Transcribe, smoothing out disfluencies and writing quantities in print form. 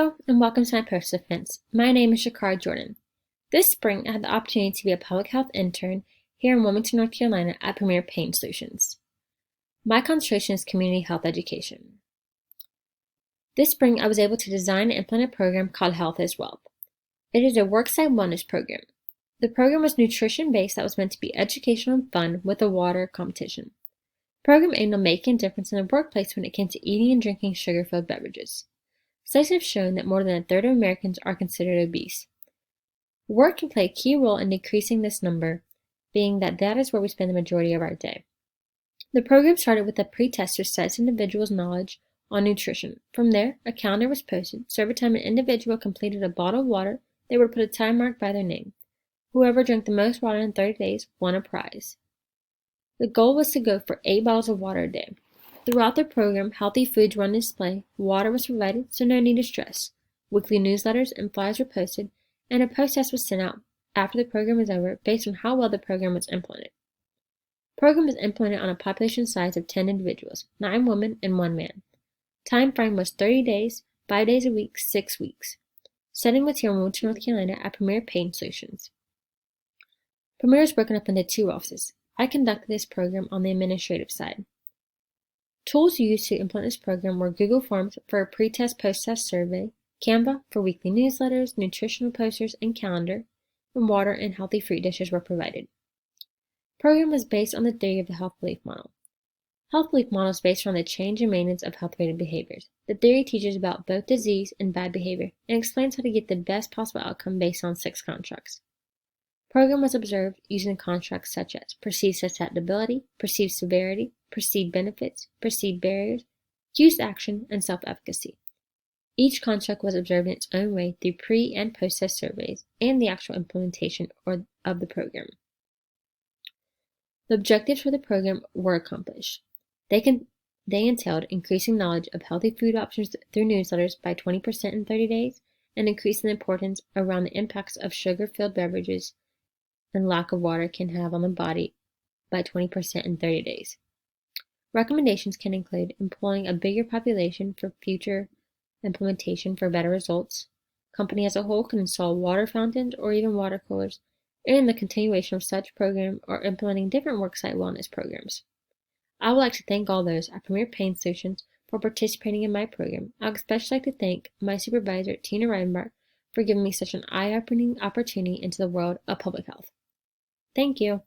Hello and welcome to my post defense. My name is Shakar Jordan. This spring, I had the opportunity to be a public health intern here in Wilmington, North Carolina at Premier Pain Solutions. My concentration is community health education. This spring, I was able to design and implement a program called Health is Wealth. It is a worksite wellness program. The program was nutrition-based that was meant to be educational and fun with a water competition. The program aimed at making a difference in the workplace when it came to eating and drinking sugar-filled beverages. Studies have shown that more than a third of Americans are considered obese. Work can play a key role in decreasing this number, being that is where we spend the majority of our day. The program started with a pre-test to assess individuals' knowledge on nutrition. From there, a calendar was posted, so every time an individual completed a bottle of water, they would put a time mark by their name. Whoever drank the most water in 30 days won a prize. The goal was to go for 8 bottles of water a day. Throughout the program, healthy foods were on display, water was provided, so no need to stress. Weekly newsletters and flyers were posted, and a post-test was sent out after the program was over based on how well the program was implemented. The program was implemented on a population size of 10 individuals, 9 women and 1 man. Time frame was 30 days, 5 days a week, 6 weeks. Setting was here in Wilmington, North Carolina at Premier Pain Solutions. Premier is broken up into 2 offices. I conducted this program on the administrative side. Tools used to implement this program were Google Forms for a pre-test, post-test survey, Canva for weekly newsletters, nutritional posters, and calendar, and water and healthy fruit dishes were provided. The program was based on the theory of the health belief model. Health belief model is based on the change and maintenance of health-related behaviors. The theory teaches about both disease and bad behavior and explains how to get the best possible outcome based on 6 constructs. The program was observed using constructs such as perceived susceptibility, perceived severity, perceived benefits, perceived barriers, use action, and self-efficacy. Each construct was observed in its own way through pre- and post-test surveys and the actual implementation of the program. The objectives for the program were accomplished. They entailed increasing knowledge of healthy food options through newsletters by 20% in 30 days and increasing the importance around the impacts of sugar-filled beverages and lack of water can have on the body by 20% in 30 days. Recommendations can include employing a bigger population for future implementation for better results. Company as a whole can install water fountains or even water coolers, and the continuation of such program or implementing different worksite wellness programs. I would like to thank all those at Premier Pain Solutions for participating in my program. I would especially like to thank my supervisor, Tina Reidenbach, for giving me such an eye-opening opportunity into the world of public health. Thank you.